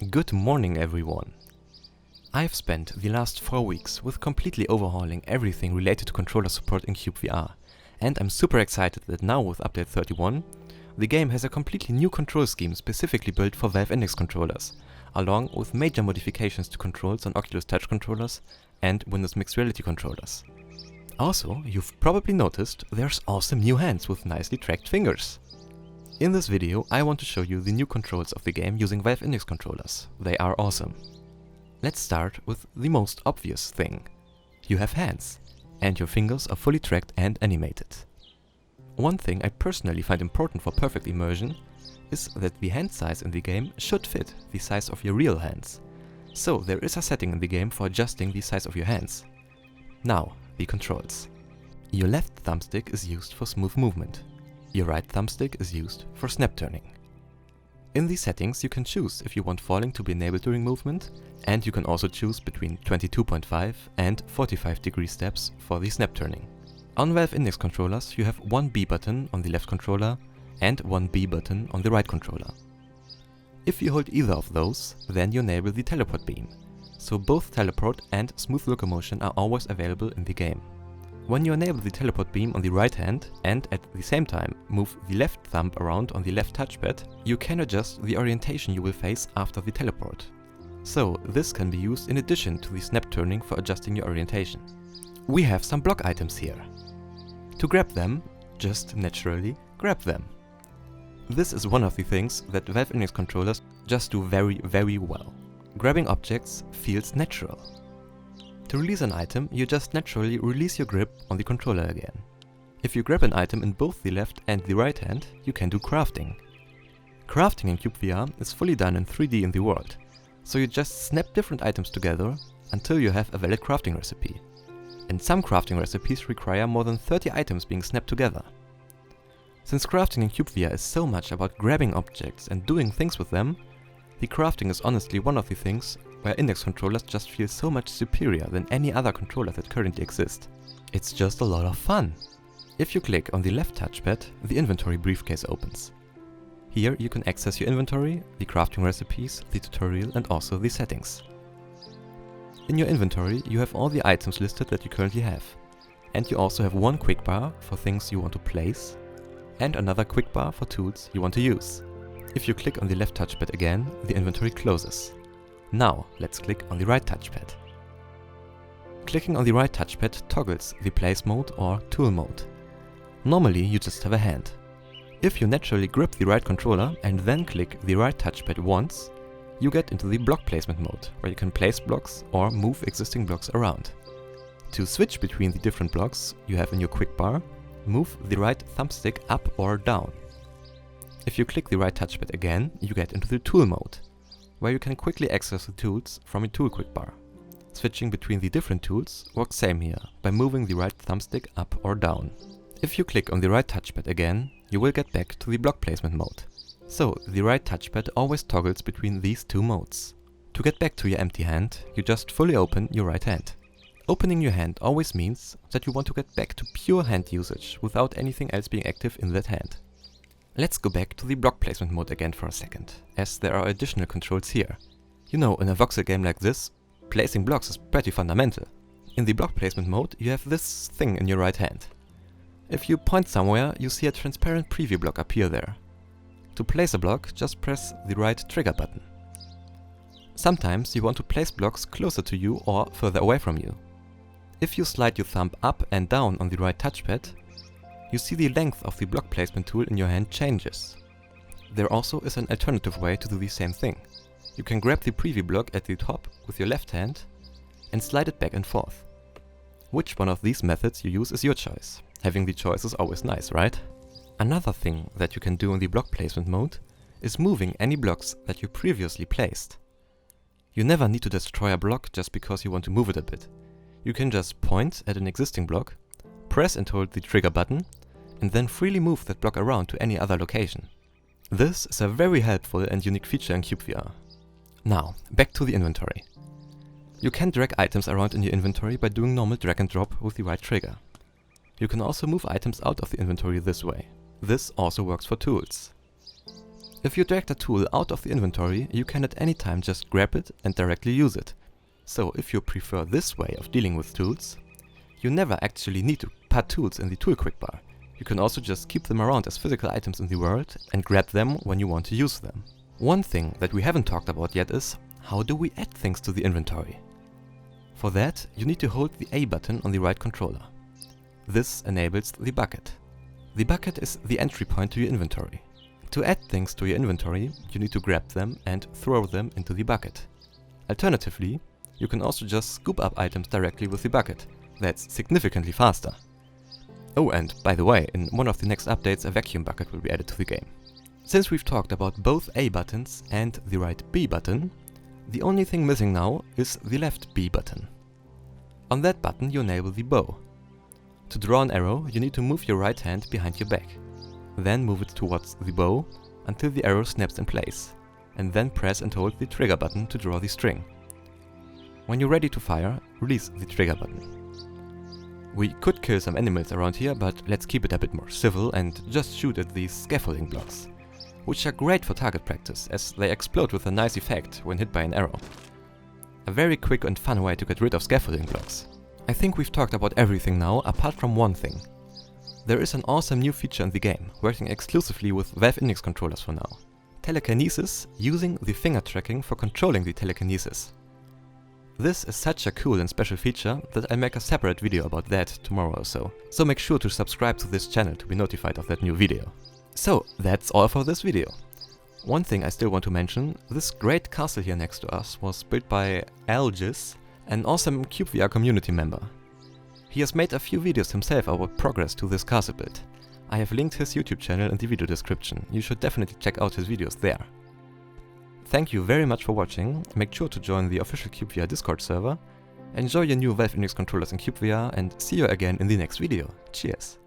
Good morning, everyone. I've spent the last 4 weeks with completely overhauling everything related to controller support in cyubeVR, and I'm super excited that now with update 31, the game has a completely new control scheme specifically built for Valve Index controllers, along with major modifications to controls on Oculus Touch controllers and Windows Mixed Reality controllers. Also, you've probably noticed there's awesome new hands with nicely tracked fingers. In this video, I want to show you the new controls of the game using Valve Index controllers. They are awesome. Let's start with the most obvious thing. You have hands, and your fingers are fully tracked and animated. One thing I personally find important for perfect immersion is that the hand size in the game should fit the size of your real hands. So there is a setting in the game for adjusting the size of your hands. Now, the controls. Your left thumbstick is used for smooth movement. Your right thumbstick is used for snap turning. In these settings you can choose if you want falling to be enabled during movement, and you can also choose between 22.5 and 45 degree steps for the snap turning. On Valve Index controllers you have one B button on the left controller and one B button on the right controller. If you hold either of those, then you enable the teleport beam, so both teleport and smooth locomotion are always available in the game. When you enable the teleport beam on the right hand and at the same time move the left thumb around on the left touchpad, you can adjust the orientation you will face after the teleport. So this can be used in addition to the snap turning for adjusting your orientation. We have some block items here. To grab them, just naturally grab them. This is one of the things that Valve Index controllers just do very well. Grabbing objects feels natural. To release an item, you just naturally release your grip on the controller again. If you grab an item in both the left and the right hand, you can do crafting. Crafting in cyubeVR is fully done in 3D in the world, so you just snap different items together until you have a valid crafting recipe. And some crafting recipes require more than 30 items being snapped together. Since crafting in cyubeVR is so much about grabbing objects and doing things with them, the crafting is honestly one of the things where Index controllers just feel so much superior than any other controller that currently exist. It's just a lot of fun. If you click on the left touchpad, the inventory briefcase opens. Here you can access your inventory, the crafting recipes, the tutorial and also the settings. In your inventory you have all the items listed that you currently have. And you also have one quick bar for things you want to place and another quick bar for tools you want to use. If you click on the left touchpad again, the inventory closes. Now let's click on the right touchpad. Clicking on the right touchpad toggles the place mode or tool mode. Normally you just have a hand. If you naturally grip the right controller and then click the right touchpad once, you get into the block placement mode, where you can place blocks or move existing blocks around. To switch between the different blocks you have in your quick bar, move the right thumbstick up or down. If you click the right touchpad again, you get into the tool mode, where you can quickly access the tools from a tool quick bar. Switching between the different tools works same here, by moving the right thumbstick up or down. If you click on the right touchpad again, you will get back to the block placement mode. So the right touchpad always toggles between these two modes. To get back to your empty hand, you just fully open your right hand. Opening your hand always means that you want to get back to pure hand usage without anything else being active in that hand. Let's go back to the block placement mode again for a second, as there are additional controls here. You know, in a voxel game like this, placing blocks is pretty fundamental. In the block placement mode, you have this thing in your right hand. If you point somewhere, you see a transparent preview block appear there. To place a block, just press the right trigger button. Sometimes you want to place blocks closer to you or further away from you. If you slide your thumb up and down on the right touchpad, you see the length of the block placement tool in your hand changes. There also is an alternative way to do the same thing. You can grab the preview block at the top with your left hand and slide it back and forth. Which one of these methods you use is your choice. Having the choice is always nice, right? Another thing that you can do in the block placement mode is moving any blocks that you previously placed. You never need to destroy a block just because you want to move it a bit. You can just point at an existing block, press and hold the trigger button, and then freely move that block around to any other location. This is a very helpful and unique feature in cyubeVR. Now, back to the inventory. You can drag items around in your inventory by doing normal drag and drop with the right trigger. You can also move items out of the inventory this way. This also works for tools. If you drag the tool out of the inventory, you can at any time just grab it and directly use it. So if you prefer this way of dealing with tools, you never actually need to put tools in the tool quickbar. You can also just keep them around as physical items in the world and grab them when you want to use them. One thing that we haven't talked about yet is, how do we add things to the inventory? For that, you need to hold the A button on the right controller. This enables the bucket. The bucket is the entry point to your inventory. To add things to your inventory, you need to grab them and throw them into the bucket. Alternatively, you can also just scoop up items directly with the bucket. That's significantly faster. Oh, and by the way, in one of the next updates, a vacuum bucket will be added to the game. Since we've talked about both A buttons and the right B button, the only thing missing now is the left B button. On that button you enable the bow. To draw an arrow, you need to move your right hand behind your back. Then move it towards the bow until the arrow snaps in place, and then press and hold the trigger button to draw the string. When you're ready to fire, release the trigger button. We could kill some animals around here, but let's keep it a bit more civil and just shoot at these scaffolding blocks, which are great for target practice as they explode with a nice effect when hit by an arrow. A very quick and fun way to get rid of scaffolding blocks. I think we've talked about everything now apart from one thing. There is an awesome new feature in the game, working exclusively with Valve Index controllers for now. Telekinesis, using the finger tracking for controlling the telekinesis. This is such a cool and special feature that I'll make a separate video about that tomorrow or so. So make sure to subscribe to this channel to be notified of that new video. So that's all for this video. One thing I still want to mention, this great castle here next to us was built by Algis, an awesome CubeVR community member. He has made a few videos himself about progress to this castle build. I have linked his YouTube channel in the video description, you should definitely check out his videos there. Thank you very much for watching, make sure to join the official CubeVR Discord server, enjoy your new Valve Index controllers in CubeVR and see you again in the next video. Cheers!